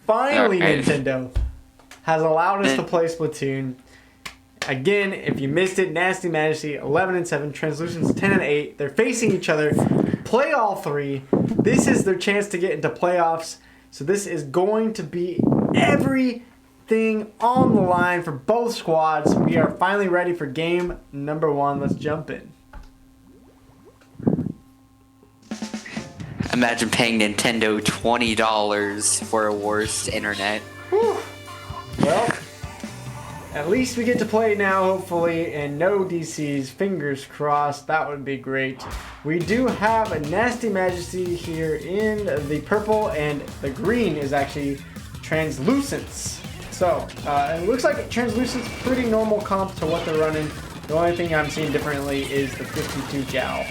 finally Nintendo has allowed us to play Splatoon. Again, if you missed it, Nasty Majesty 11-7, Translucent's 10-8. They're facing each other. Play all three. This is their chance to get into playoffs. So this is going to be everything on the line for both squads. We are finally ready for game number 1. Let's jump in. Imagine paying Nintendo $20 for a worse internet. Whew. Well, at least we get to play now, hopefully, and no DCs. Fingers crossed. That would be great. We do have a Nasty Majesty here in the purple, and the green is actually Translucence. So, it looks like Translucence pretty normal comp to what they're running. The only thing I'm seeing differently is the 52 gal.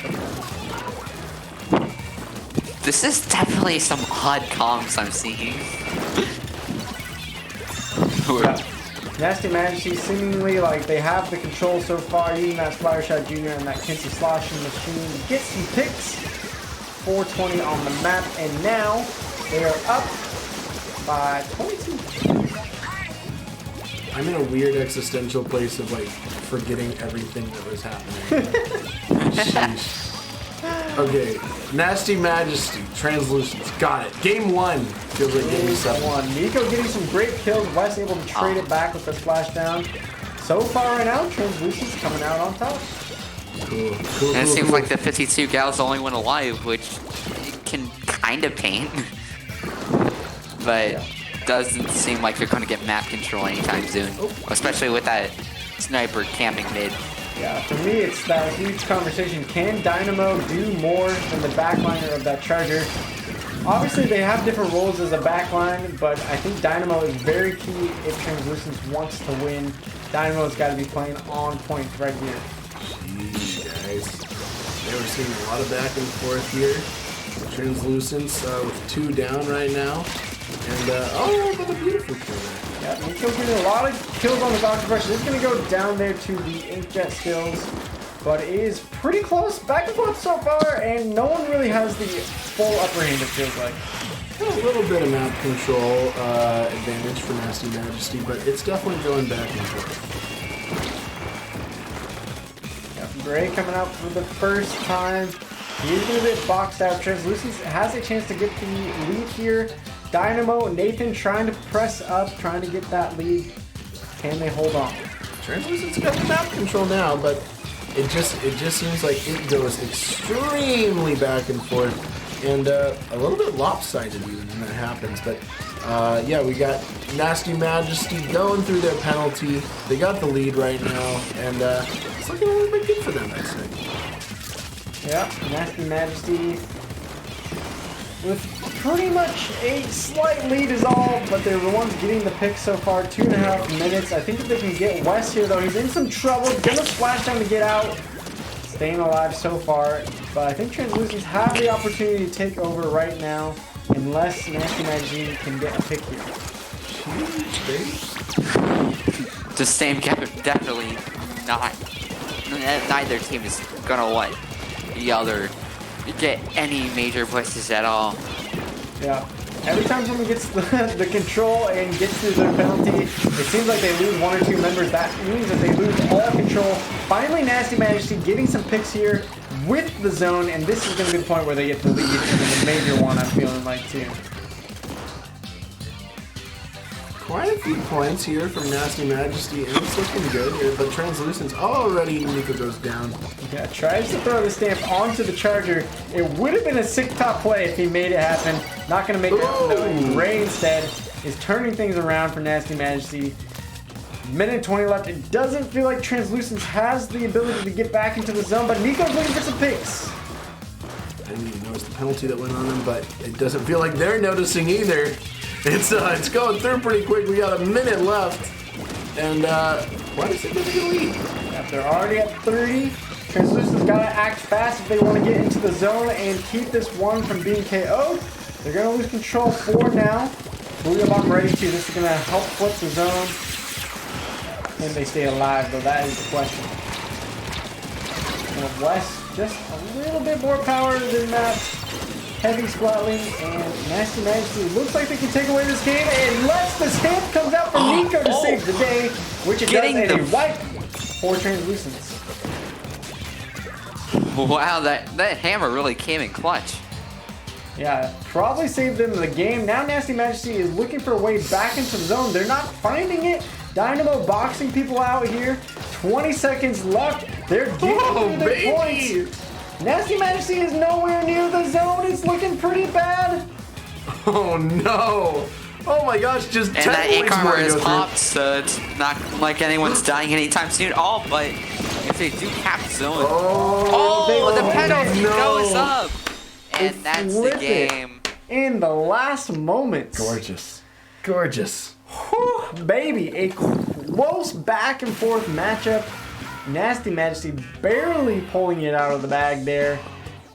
This is definitely some odd comps I'm seeing. Yeah. Nasty Majesty seemingly like they have the control so far, using that Splatter Shot Jr. and that Kinsey sloshing machine to get some picks. 420 on the map, and now they are up by 22. I'm in a weird existential place of like forgetting everything that was happening. Sheesh. Okay, Nasty Majesty, Translucence, got it. Game 1 feels like game 7. Nico getting some great kills. Wes able to trade it back with the splashdown. So far right now, Translucence coming out on top. Cool. And it seems like the 52 gal's the only one alive, which can kind of paint. But doesn't seem like they're going to get map control anytime soon. Especially with that sniper camping mid. Yeah, for me, it's that huge conversation. Can Dynamo do more than the backliner of that Charger? Obviously, they have different roles as a backline, but I think Dynamo is very key if Translucence wants to win. Dynamo's got to be playing on point right here. Jeez, guys. Yeah, we're seeing a lot of back and forth here. Translucence with 2 down right now. And, oh, but a beautiful kill there. Yeah, Nico's getting a lot of kills on the Dr. Brush. This is going to go down there to the Inkjet skills, but it is pretty close. Back and forth so far, and no one really has the full upper hand, it feels like. A little bit of map control advantage for Nasty Majesty, but it's definitely going back and forth. Yeah, Gray coming out for the first time. He's going to get boxed out. Translucence has a chance to get the lead here. Dynamo, Nathan trying to press up, trying to get that lead. Can they hold on? Translucence's got the map control now, but it just seems like it goes extremely back and forth, and a little bit lopsided even when that happens. But yeah, we got Nasty Majesty going through their penalty. They got the lead right now, and it's looking a little bit good for them, I'd say. Yeah, Nasty Majesty with pretty much a slight lead is all, but they're the ones getting the pick so far. 2.5 minutes. I think if they can get Wes here, though, he's in some trouble. Gonna splash down to get out. Staying alive so far, but I think Translucence have the opportunity to take over right now, unless Nasty Majesty can get a pick here. The same definitely not. Neither team is gonna let the other get any major pushes at all. Yeah. Every time someone gets the control and gets to their penalty, it seems like they lose 1 or 2 members. That means that they lose all control. Finally, Nasty Majesty getting some picks here with the zone, and this is going to be the point where they get the lead, and then the major one, I'm feeling like, too. Quite a few points here from Nasty Majesty, and it's looking good here, but Translucence already, Nico goes down. Yeah, tries to throw the stamp onto the Charger. It would have been a sick top play if he made it happen. Not going to make it happen, though. Ray instead is turning things around for Nasty Majesty. Minute 20 left. It doesn't feel like Translucence has the ability to get back into the zone, but Nico's looking for some picks. I didn't even notice the penalty that went on him, but it doesn't feel like they're noticing either. It's going through pretty quick. We got a minute left, and why does it get a lead? Yep, they're already at 30. Translucence's got to act fast if they want to get into the zone and keep this one from being KO'd. They're going to lose control 4 now. Booyah ready to. This is going to help flip the zone. Can they stay alive, though? That is the question. And West just a little bit more power than that heavy splatling, and Nasty Majesty looks like they can take away this game, and lets the stamp comes out for Nico to save the day, which it does, and a wipe for Translucence. Wow, that hammer really came in clutch. Yeah, probably saved them the game. Now Nasty Majesty is looking for a way back into the zone. They're not finding it. Dynamo boxing people out here. 20 seconds left. They're getting their points. Nasty Majesty is nowhere near the zone. It's looking pretty bad. Oh no! Oh my gosh, just 10 And that points ink more armor to is go through. popped, so it's not like anyone's dying anytime soon at all, but if they do cap the zone... Oh, the penalty goes up! And that's the Flip it game. in the last moments. Gorgeous. Gorgeous. Whew, baby, a close back and forth matchup. Nasty Majesty barely pulling it out of the bag there.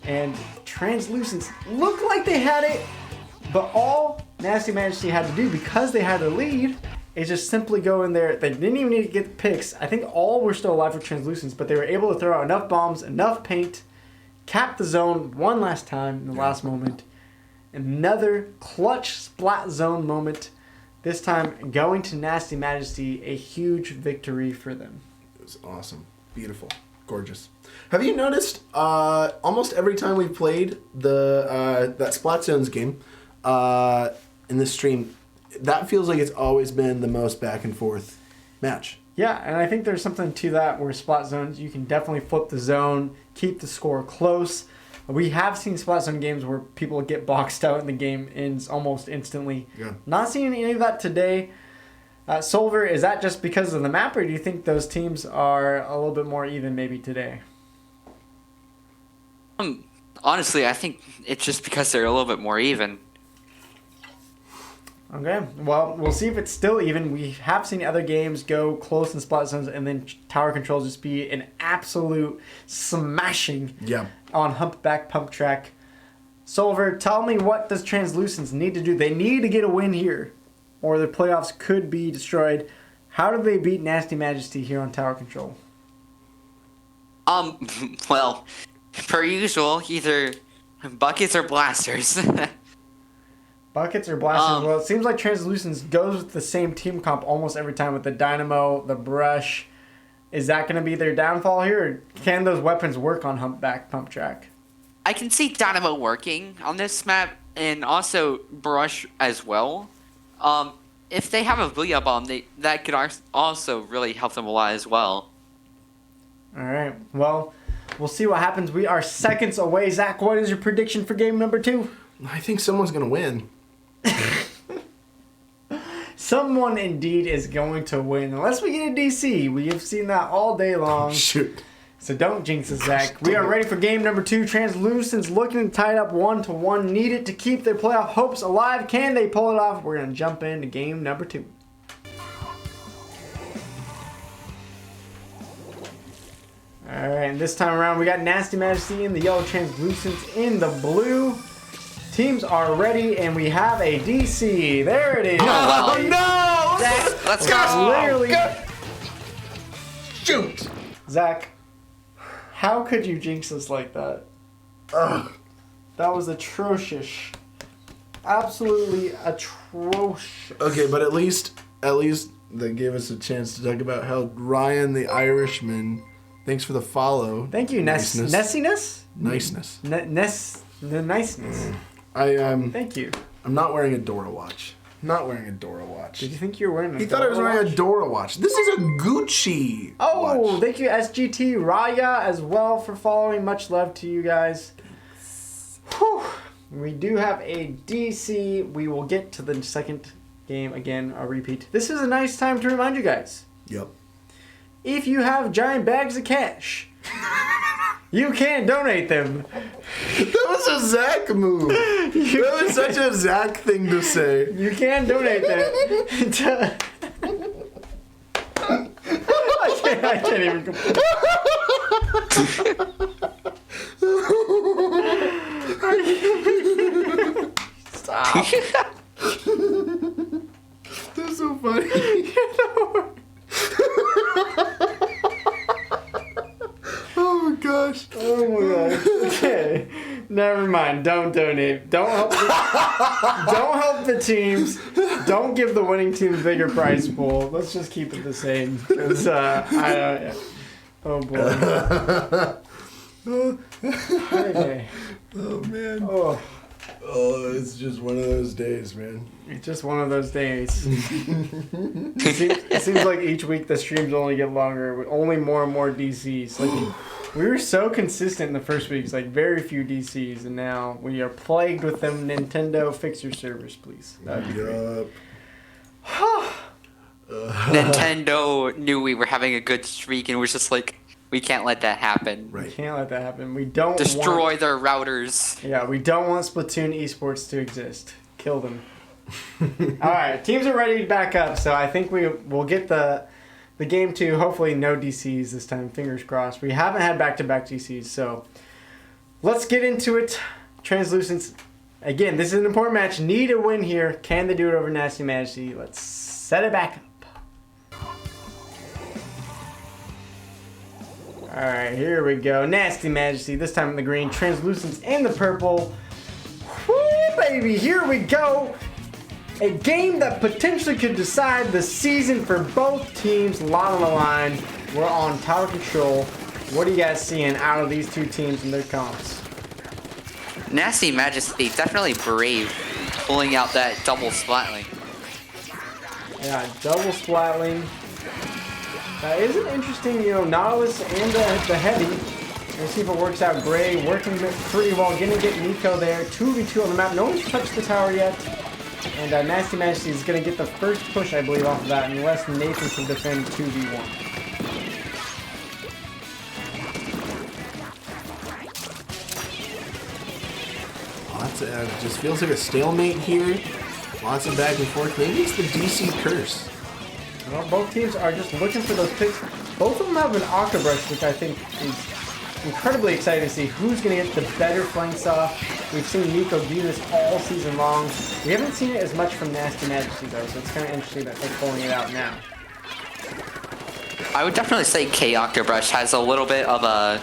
And Translucence looked like they had it, but all Nasty Majesty had to do, because they had a lead, is just simply go in there. They didn't even need to get the picks. I think all were still alive for Translucence, but they were able to throw out enough bombs, enough paint, cap the zone one last time in the last moment. Another clutch splat zone moment. This time going to Nasty Majesty, a huge victory for them. It was awesome. Beautiful. Gorgeous. Have you noticed almost every time we've played that Splat Zones game in this stream, that feels like it's always been the most back and forth match. Yeah, and I think there's something to that where splat zones, you can definitely flip the zone, keep the score close. We have seen splat zone games where people get boxed out and the game ends almost instantly. Yeah. Not seeing any of that today. Solver, is that just because of the map, or do you think those teams are a little bit more even maybe today? Honestly, I think it's just because they're a little bit more even. Okay, well, we'll see if it's still even. We have seen other games go close in splat zones and then tower controls just be an absolute smashing on Humpback Pump Track. Solver, tell me, what does Translucence need to do? They need to get a win here, or the playoffs could be destroyed. How do they beat Nasty Majesty here on tower control? Well, per usual, either buckets or blasters. Buckets or blasters? Well, it seems like Translucence goes with the same team comp almost every time with the Dynamo, the Brush. Is that going to be their downfall here, or can those weapons work on Humpback Pump Track? I can see Dynamo working on this map, and also Brush as well. If they have a Booyah Bomb, that could also really help them a lot as well. All right, well, we'll see what happens. We are seconds away. Zach, what is your prediction for game number 2? I think someone's going to win. Someone indeed is going to win. Unless we get a DC. We have seen that all day long. Shoot. So don't jinx us, Zach. We are ready for game number 2. Translucence looking tied up 1-1. Needed to keep their playoff hopes alive. Can they pull it off? We're going to jump into game number 2. Alright, and this time around we got Nasty Majesty in the yellow, Translucence in the blue. Teams are ready, and we have a DC. There it is. Oh, no! Zach, let's go. Literally. Shoot! Zach, how could you jinx us like that? Ugh. That was atrocious. Absolutely atrocious. Okay, but at least they gave us a chance to talk about how Ryan the Irishman. Thanks for the follow. Thank you, Niceness. Nessiness? Niceness. The niceness. Thank you. I'm not wearing a Dora watch. Not wearing a Dora watch. Did you think you were wearing a He thought I was Dora wearing watch? a Dora watch. This is a Gucci Oh, watch. thank you, SGT Raya, as well, for following. Much love to you guys. Whew. We do have a DC. We will get to the second game again, a repeat. This is a nice time to remind you guys. Yep. If you have giant bags of cash, you can donate them. That was a Zach move. That was such a Zach thing to say. You can donate them. I can't even complain. Stop. That's so funny. Oh my gosh. Oh my gosh. Okay. Never mind. Don't donate. Don't help. Don't help the teams. Don't give the winning team a bigger prize pool. Let's just keep it the same. 'Cause, I don't. Oh boy. Okay. Oh man. Oh. Oh, it's just one of those days, man. It's just one of those days. It seems like each week the streams only get longer with only more and more DCs. Like we were so consistent in the first weeks, like very few DCs, and now we are plagued with them. Nintendo, fix your servers, please. That'd be great. Nintendo knew we were having a good streak and was just like, we can't let that happen. Right. We can't let that happen. We don't destroy their routers. Yeah, we don't want Splatoon esports to exist. Kill them. All right, teams are ready to back up, so I think we'll get the game 2. Hopefully, no DCs this time. Fingers crossed. We haven't had back-to-back DCs, so let's get into it. Translucents. Again, this is an important match. Need a win here. Can they do it over Nasty Majesty? Let's set it back up. Alright, here we go. Nasty Majesty, this time in the green. Translucents in the purple. Woo, baby, here we go. A game that potentially could decide the season for both teams. A lot on the line. We're on tower control. What are you guys seeing out of these two teams and their comps? Nasty Majesty, definitely brave, pulling out that double splatling. Yeah, double splatling. Isn't it interesting, Nautilus and the Heavy. We'll see if it works out. Gray working pretty well. Gonna get Nico there. 2v2 on the map. No one's touched the tower yet. And Nasty Majesty is gonna get the first push, I believe, off of that, unless Nathan can defend 2v1. Just feels like a stalemate here. Lots of back and forth. Maybe it's the DC curse. Well, both teams are just looking for those picks. Both of them have an Octobrush, which I think is incredibly exciting to see who's going to get the better flanks off. We've seen Nico do this all season long. We haven't seen it as much from Nasty Majesty, though, so it's kind of interesting that they're pulling it out now. I would definitely say K Octobrush has a little bit of a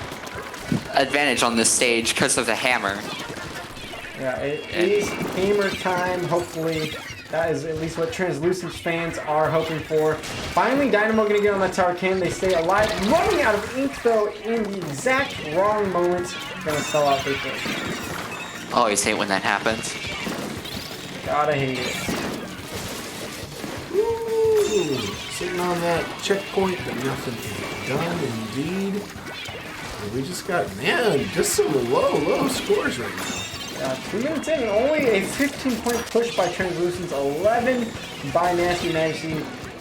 advantage on this stage because of the hammer. Yeah, it is hammer time, hopefully. That is at least what Translucent fans are hoping for. Finally, Dynamo going to get on that tower. Can they stay alive? Running out of ink, though, in the exact wrong moment. Going to sell out their first. Always hate when that happens. Gotta hate it. Ooh, sitting on that checkpoint, but nothing done indeed. We just got, man, just some low scores right now. 2 minutes in, and only a 15-point push by Translucents, 11 by Nasty Majesty.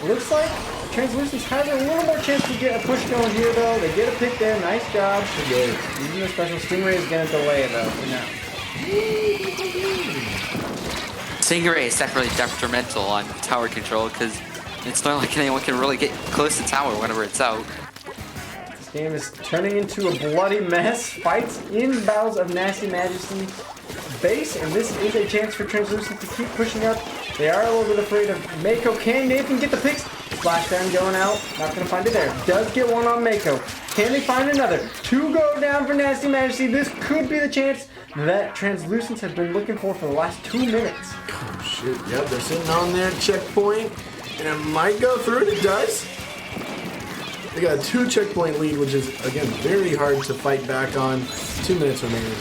Looks like Translucents has a little more chance to get a push going here, though. They get a pick there. Nice job. Using the special. Stingray is going to delay, though, for now. Stingray is definitely detrimental on tower control because it's not like anyone can really get close to tower whenever it's out. This game is turning into a bloody mess. Fights in battles of Nasty Majesty base, and this is a chance for Translucent to keep pushing up. They are a little bit afraid of Mako. Can Nathan get the picks? Splashdown going out. Not going to find it there. Does get one on Mako. Can they find another? 2 go down for Nasty Majesty. This could be the chance that Translucents have been looking for the last 2 minutes. Oh, shit. Yep, they're sitting on their checkpoint, and it might go through. It does. They got a 2 checkpoint lead, which is, again, very hard to fight back on. 2 minutes remaining.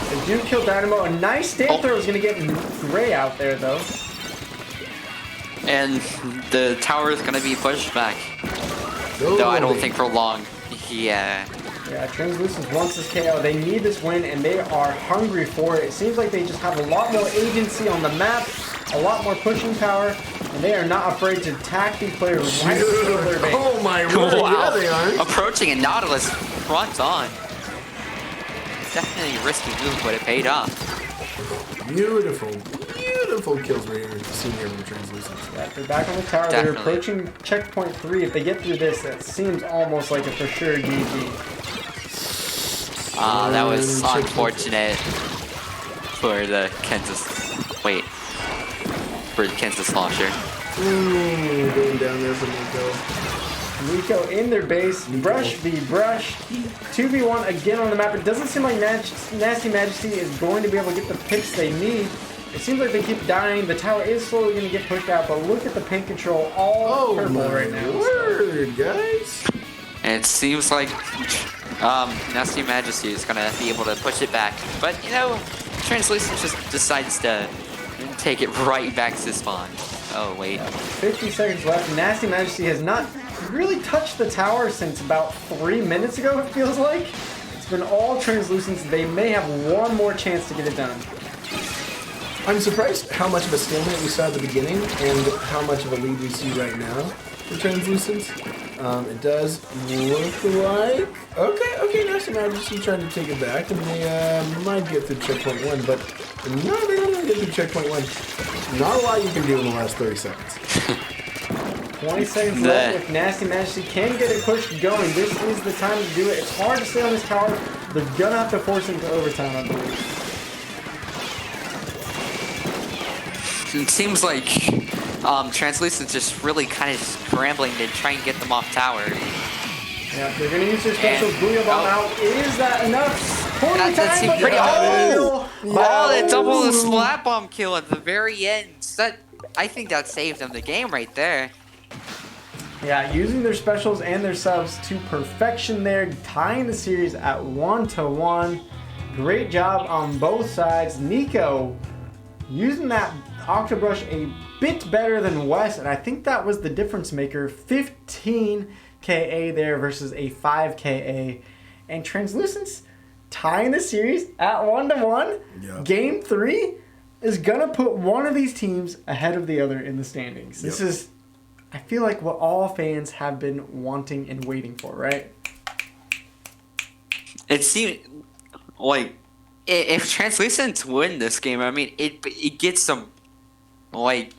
They do kill Dynamo. A nice stand throw is going to get Gray out there, though. And the tower is going to be pushed back. Oh, Though I don't think for long. Yeah. Yeah, Translucent wants this KO. They need this win, and they are hungry for it. It seems like they just have a lot more agency on the map, a lot more pushing power, and they are not afraid to attack these players right through their base. Oh my word, Wow. yeah they are. Approaching a Nautilus front on. Definitely a risky move, but it paid off. Beautiful kills right here. Senior from Translucent. Yeah, they're back on the tower. Definitely. They're approaching checkpoint 3. If they get through this, that seems almost like a for sure GG. That was unfortunate for the Kansas. Wait. For the Kansas launcher. Going down there for Nico. Nico in their base. Brush v Brush. 2v1 again on the map. It doesn't seem like Nasty Majesty is going to be able to get the picks they need. It seems like they keep dying. The tower is slowly going to get pushed out, but look at the paint control all purple right now. Word, guys. And it seems like Nasty Majesty is going to be able to push it back. But, you know, Translucent just decides to take it right back to spawn. Oh, wait. 50 seconds left. Nasty Majesty has not really touched the tower since about 3 minutes ago, it feels like. It's been all Translucents. They may have one more chance to get it done. I'm surprised how much of a stalemate we saw at the beginning and how much of a lead we see right now for Translucents. It does look like... Okay, Nasty Majesty trying to take it back, and they might get through checkpoint 1, but no, they don't get through checkpoint 1. Not a lot you can do in the last 30 seconds. 20 seconds left. If Nasty Majesty can get it pushed going, this is the time to do it. It's hard to stay on this tower. They're going to have to force it into overtime, I believe. It seems like Translucent's just really kind of scrambling to try and get them off tower. Yeah, they're going to use their special Booyah Bomb out. Is that enough? That seemed pretty... they double the slap bomb kill at the very end. I think that saved them the game right there. Yeah, using their specials and their subs to perfection there, tying the series at 1-1. Great job on both sides. Nico using that Octobrush a bit better than Wes, and I think that was the difference maker. 15 KA there versus a 5 KA. And Translucents tying the series at 1-1. Yep. Game 3 is gonna put one of these teams ahead of the other in the standings. This is, I feel like, what all fans have been wanting and waiting for, right? It seemed like if Translucents win this game, I mean, it gets them like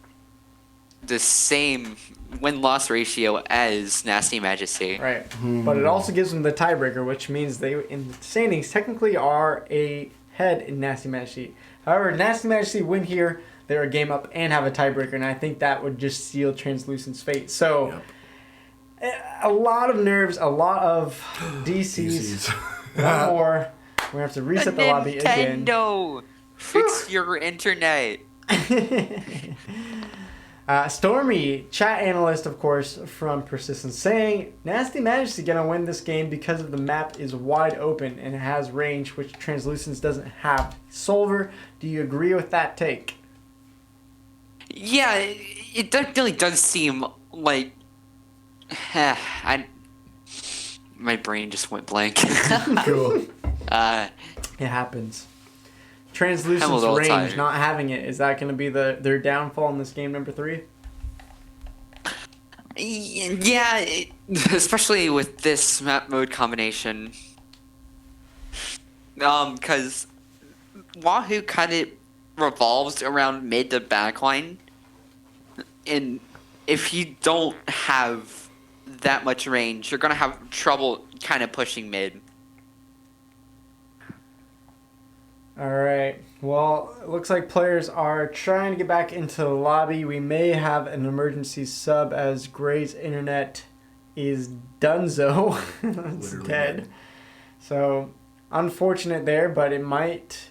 the same win-loss ratio as Nasty Majesty. Right. But it also gives them the tiebreaker, which means they, in the standings, technically are ahead in Nasty Majesty. However, Nasty Majesty win here, they're a game up and have a tiebreaker, and I think that would just seal Translucent's fate. So, a lot of nerves, a lot of DCs. One more. We're going to have to reset the lobby again. Nintendo! Fix your internet. Stormy, chat analyst, of course, from Persistence, saying Nasty Majesty gonna win this game because of the map is wide open and it has range, which Translucence doesn't have. Solver, do you agree with that take? Yeah, it definitely does seem like my brain just went blank. Cool. It happens. Translucent's range, tired. not having it, is that going to be their downfall in this game number 3? Yeah, especially with this map mode combination. Because Wahoo kind of revolves around mid to backline, and if you don't have that much range, you're going to have trouble kind of pushing mid. Alright, well, it looks like players are trying to get back into the lobby. We may have an emergency sub as Gray's internet is donezo. It's dead. So, unfortunate there, but it might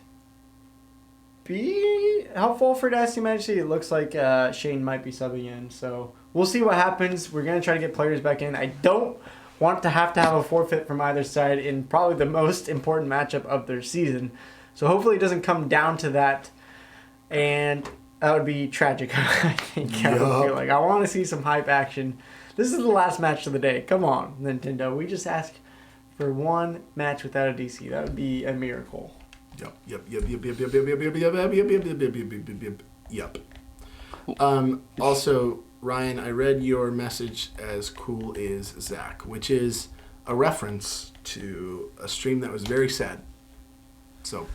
be helpful for Nasty Majesty. It looks like Shane might be subbing in, so we'll see what happens. We're going to try to get players back in. I don't want to have a forfeit from either side in probably the most important matchup of their season. So hopefully it doesn't come down to that, and that would be tragic, I think. I feel like I want to see some hype action. This is the last match of the day. Come on, Nintendo. We just ask for one match without a DC. That would be a miracle. Yep. Also, Ryan, I read your message as cool is Zach, which is a reference to a stream that was very sad. So,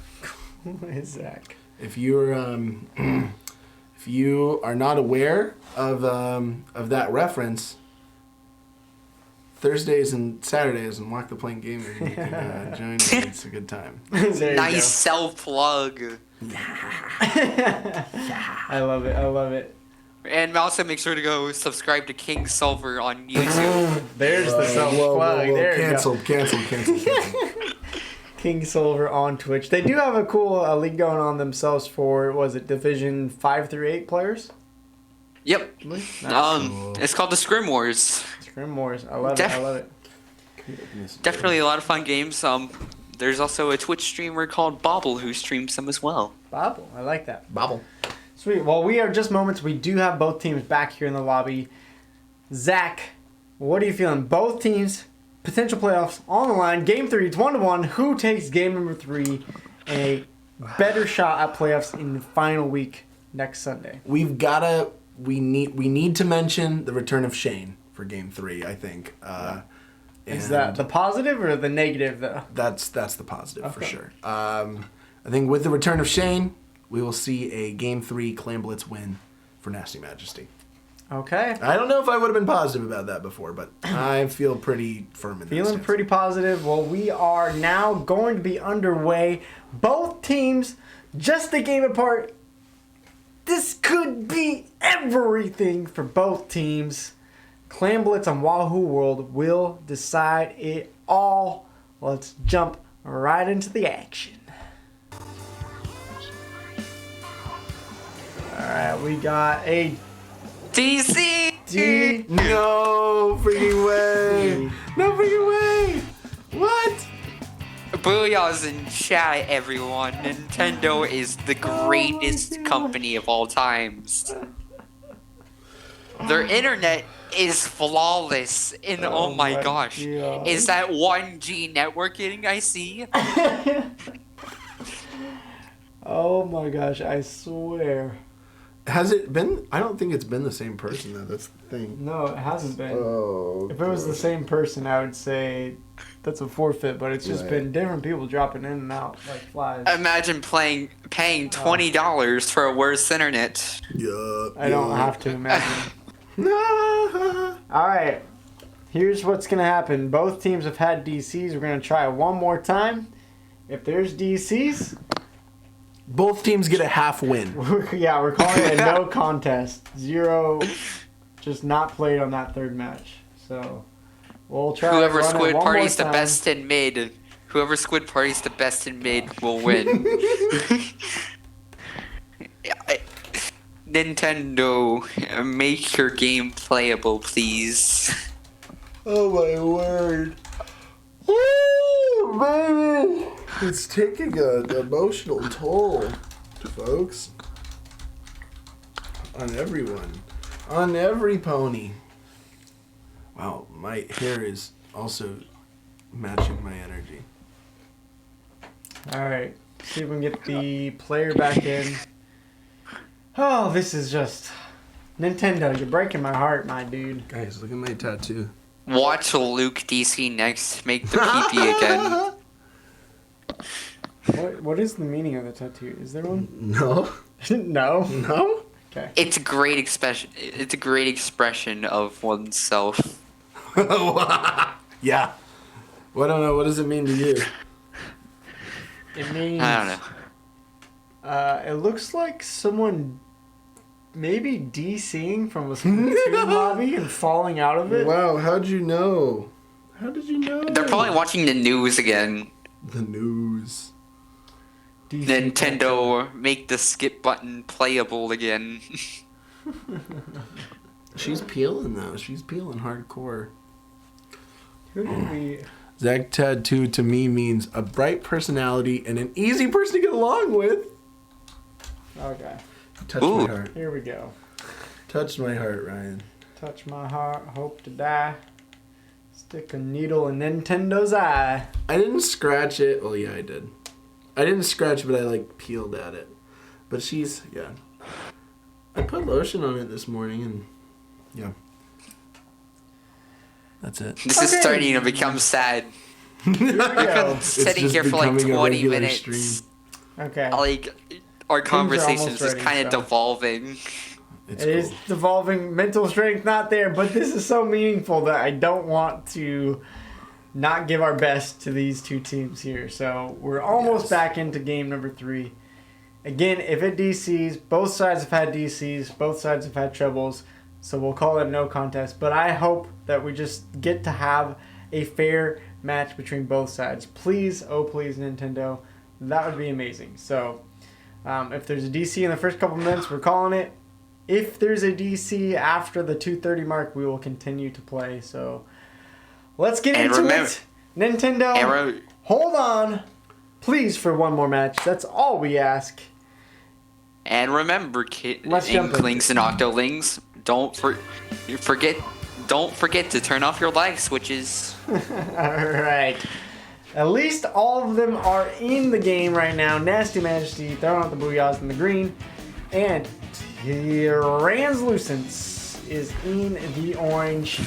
Who is Zach? If you're if you are not aware of that reference, Thursdays and Saturdays and Walk the Plank Gaming, you can join me. It's a good time. Nice self plug. I love it. I love it. And also make sure to go subscribe to King Silver on YouTube. There's the self-plug. There you go. Cancelled. King Silver on Twitch. They do have a cool league going on themselves for, was it Division 5 through 8 players? Yep. Nice. It's called the Scrim Wars. Scrim Wars. I love it. I love it. Definitely a lot of fun games. There's also a Twitch streamer called Bobble who streams them as well. Bobble. I like that. Bobble. Sweet. Well, we are just moments. We do have both teams back here in the lobby. Zach, what are you feeling? Both teams, potential playoffs on the line. Game 3, it's 1-1. Who takes game number 3 and a better shot at playoffs in the final week next Sunday? We need to mention the return of Shane for game 3, I think. Is that the positive or the negative, though? That's the positive for sure. I think with the return of Shane, we will see a game 3 Clan Blitz win for Nasty Majesty. Okay. I don't know if I would have been positive about that before, but I feel pretty firm in that Feeling stance. pretty positive. Well, we are now going to be underway. Both teams just a game apart. This could be everything for both teams. Clan Blitz on Wahoo World will decide it all. Let's jump right into the action. Alright, we got a DC! No freaking way! No freaking way! What? Booyahs in chat, everyone. Nintendo is the greatest company of all times. Their internet is flawless, and oh my gosh. God. Is that 1G networking I see? Oh my gosh, I swear. Has it been? I don't think it's been the same person, though. That's the thing. No, it hasn't been. Oh. If it was the same person, I would say that's a forfeit, but it's just been different people dropping in and out like flies. Imagine paying $20 for a worse internet. Yeah. I don't have to imagine. Alright, here's what's going to happen. Both teams have had DCs. We're going to try one more time. If there's DCs... Both teams get a half win. Yeah, we're calling it a no contest. 0 just not played on that third match. So, we'll try Whoever to run squid it one parties more the time. best in mid. Whoever squid parties the best in mid will win. Nintendo, make your game playable, please. Oh my word. Woo, baby! It's taking an emotional toll, folks. On everyone. On every pony. Wow, my hair is also matching my energy. Alright, see if we can get the player back in. Oh, this is just... Nintendo, you're breaking my heart, my dude. Guys, look at my tattoo. Watch Luke DC next make the PP again. What is the meaning of the tattoo? Is there one? No. No? No? Okay. It's a great expression. It's a great expression of oneself. Yeah. Well, I don't know. What does it mean to you? It means... I don't know. It looks like someone maybe DCing from a Splatoon lobby and falling out of it. Wow, how'd you know? How did you know? They're probably watching the news again. The news. DC Nintendo, make the skip button playable again. She's peeling, though. She's peeling hardcore. Who did we... Zach Tattoo to me means a bright personality and an easy person to get along with. Okay. Touch Ooh. my heart. Here we go. Touch my heart, Ryan. Touch my heart, hope to die. Stick a needle in Nintendo's eye. I didn't scratch it. Well, yeah, I did. I didn't scratch, but I, like, peeled at it. But she's, yeah. I put lotion on it this morning, and, yeah. That's it. This is Okay. starting to become sad. Yo. Sitting just here for like becoming a 20 regular minutes. stream. Okay. Like, our conversation is just ready, kind of so. devolving. It's It is devolving. Mental strength not there, but this is so meaningful that I don't want to not give our best to these two teams here. So we're almost Yes. back into game number 3. Again, if it DCs, both sides have had DCs, both sides have had trebles, so we'll call it no contest. But I hope that we just get to have a fair match between both sides. Please, oh please, Nintendo, that would be amazing. So, if there's a DC in the first couple minutes, we're calling it. If there's a DC after the 2:30 mark, we will continue to play. So, let's get into it. Nintendo, hold on, please, for one more match. That's all we ask. And remember, Inklings and Octolings, don't forget to turn off your lag switches. Alright. At least all of them are in the game right now. Nasty Majesty throwing out the Booyahs in the green. And Translucence is in the orange.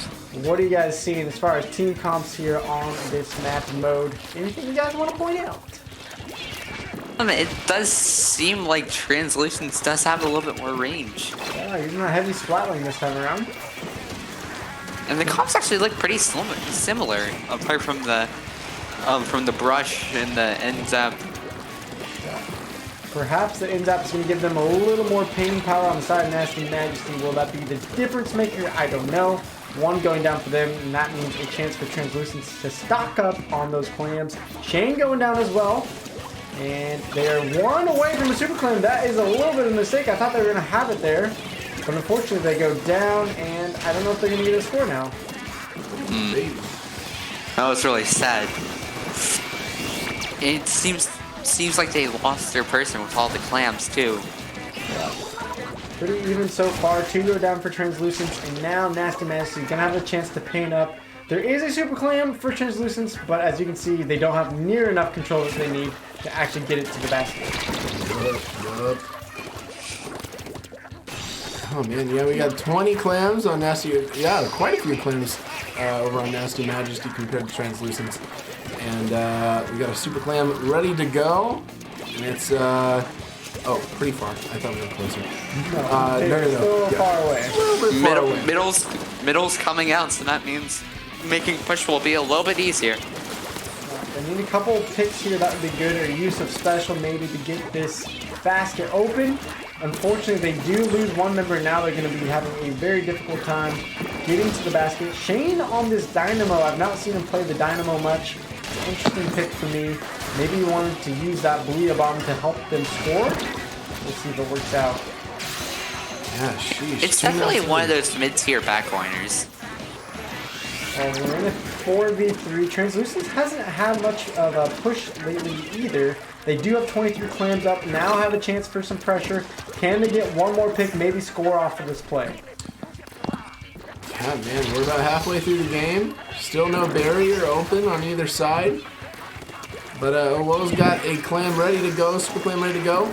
What are you guys seeing as far as team comps here on this map mode? Anything you guys want to point out? It does seem like Translucence does have a little bit more range. Yeah, using a heavy splatling this time around. And the comps actually look pretty similar, apart from the brush and the end zap. Perhaps the end zap is going to give them a little more pain power on the side of Nasty Majesty. Will that be the difference maker? I don't know. One going down for them, and that means a chance for Translucence to stock up on those clams. Shane going down as well. And they are one away from a super clam. That is a little bit of a mistake. I thought they were going to have it there. But unfortunately, they go down, and I don't know if they're going to get a score now. That was really sad. It seems like they lost their person with all the clams, too. Yeah. Pretty even so far. 2 go down for Translucence, and now Nasty Majesty is going to have a chance to paint up. There is a super clam for Translucence, but as you can see, they don't have near enough control that they need to actually get it to the basket. Yup. Oh man, yeah, we got 20 clams on Nasty. Yeah, quite a few clams over on Nasty Majesty compared to Translucence. And we got a super clam ready to go. And it's oh, pretty far. I thought we were closer. No, still far away. A little bit far away. Middle's coming out, so that means making push will be a little bit easier. I need a couple of picks here that would be good, or use of special maybe to get this basket open. Unfortunately, they do lose one member. Now they're going to be having a very difficult time getting to the basket. Shane on this Dynamo. I've not seen him play the Dynamo much. Interesting pick for me. Maybe he wanted to use that Booyah Bomb to help them score. We'll see if it works out. Yeah, sheesh. It's definitely one of those mid-tier backliners. We're in a 4v3. Translucence hasn't had much of a push lately either. They do have 23 clams up, now have a chance for some pressure. Can they get one more pick, maybe score off of this play? Yeah, man, we're about halfway through the game. Still no barrier open on either side. But Olo's got a clam ready to go, super clam ready to go.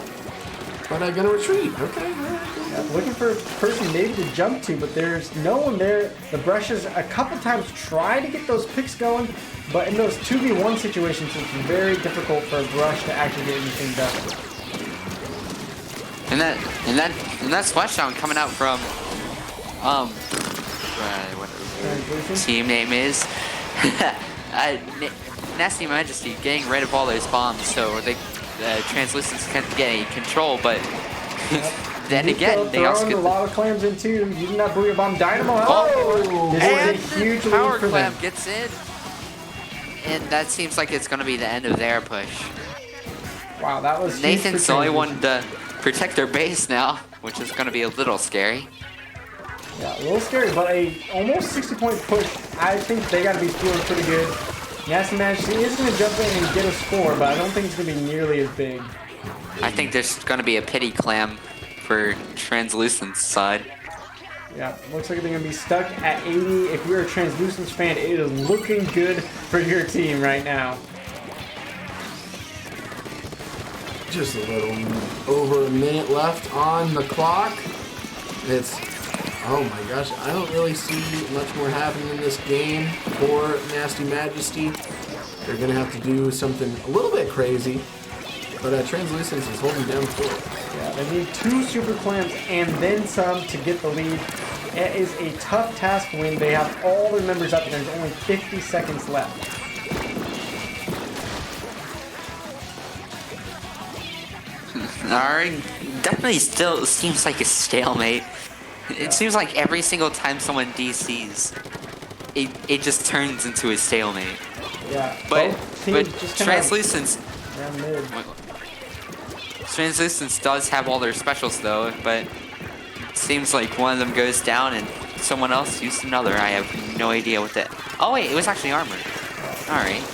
But gonna retreat. Okay. Yeah, looking for a person maybe to jump to, but there's no one there. The brushes a couple times try to get those picks going, but in those 2v1 situations, it's very difficult for a brush to actually get anything done. And that splashdown coming out from what team name is Nasty Majesty getting rid of all those bombs, so they Translucence can't get any control, but then again they also get a lot of clams in too. Using that Booyah Bomb Dynamo help. Oh, this and is a huge the power lead for clam them. gets in, and that seems like it's going to be the end of their push. Wow, that was Nathan's the only one to protect their base now, which is going to be a little scary. Yeah, a little scary, but a almost 60-point push. I think they got to be feeling pretty good. Nasty Majesty is going to jump in and get a score, but I don't think it's going to be nearly as big. I think there's going to be a pity clam for Translucent's side. Yeah, looks like they're going to be stuck at 80. If you're a Translucence fan, it is looking good for your team right now. Just a little over a minute left on the clock. It's, oh my gosh, I don't really see much more happening in this game for Nasty Majesty. They're going to have to do something a little bit crazy, but Translucence is holding down for it. Yeah, they need 2 super clams and then some to get the lead. It is a tough task when they have all their members up and there's only 50 seconds left. Alright, definitely still seems like a stalemate. It seems like every single time someone DCs, it just turns into a stalemate. Yeah. But both teams just kinda Translucence ran mid. Translucence does have all their specials though, but it seems like one of them goes down and someone else used another. I have no idea what that. Oh wait, it was actually armor. Alright.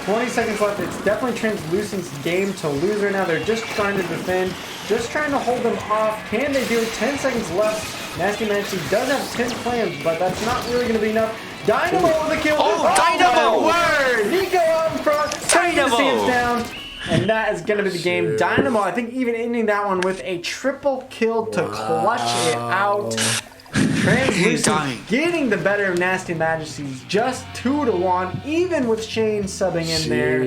20 seconds left. It's definitely Translucent's game to lose right now. They're just trying to defend, just trying to hold them off. Can they do it? 10 seconds left. Nasty Majesty does have 10 plans, but that's not really going to be enough. Dynamo with the kill. Oh, Dynamo! My word! He go out in front. Dynamo! Hands down. And that is going to be the game. Dynamo, I think, even ending that one with a triple kill to clutch it out. Translucent getting the better of Nasty Majesties, just 2-1, even with Shane subbing in there.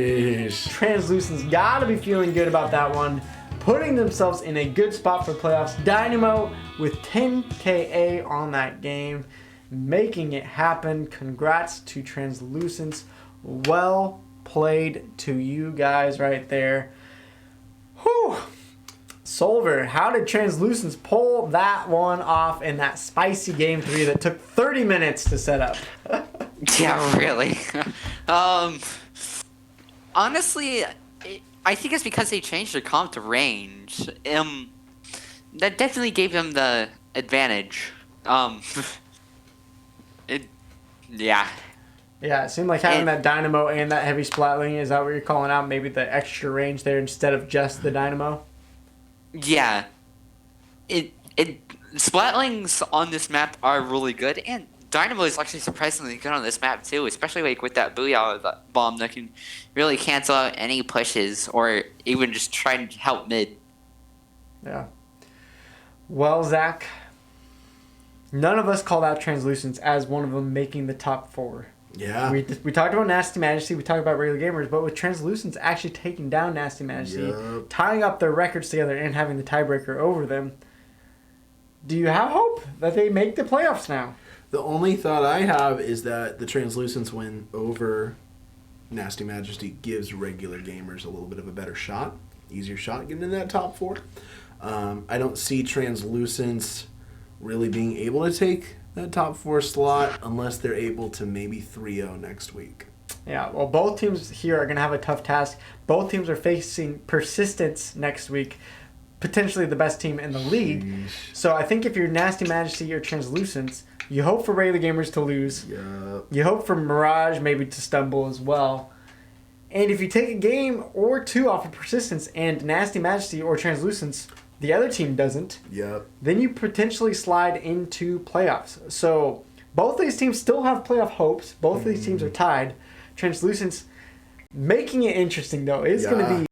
Translucent's got to be feeling good about that one, putting themselves in a good spot for playoffs. Dynamo with 10 KA on that game, making it happen. Congrats to Translucents. Well played to you guys right there. Whew. Solver, how did Translucents pull that one off in that spicy game 3 that took 30 minutes to set up? Yeah, really. Honestly, I think it's because they changed their comp to range. That definitely gave them the advantage. Yeah. Yeah, it seemed like having that Dynamo and that heavy splatling, is that what you're calling out? Maybe the extra range there instead of just the Dynamo? Yeah. Splatlings on this map are really good, and Dynamo is actually surprisingly good on this map too, especially like with that Booyah bomb that can really cancel out any pushes or even just try and help mid. Yeah. Well, Zach, none of us called out Translucents as one of them making the top 4. Yeah. We talked about Nasty Majesty, we talked about regular gamers, but with Translucents actually taking down Nasty Majesty, tying up their records together and having the tiebreaker over them, do you have hope that they make the playoffs now? The only thought I have is that the Translucents win over Nasty Majesty gives regular gamers a little bit of a better shot, easier shot getting in that top 4. I don't see Translucents really being able to take that top 4 slot unless they're able to maybe 3-0 next week. Yeah, well, both teams here are going to have a tough task. Both teams are facing Persistence next week, potentially the best team in the league. Sheesh. So I think if you're Nasty Majesty or Translucents, you hope for regular gamers to lose. Yep. You hope for Mirage maybe to stumble as well. And if you take a game or 2 off of Persistence and Nasty Majesty or Translucents, the other team doesn't, then you potentially slide into playoffs. So both these teams still have playoff hopes. Both of these teams are tied. Translucents making it interesting, though, is going to be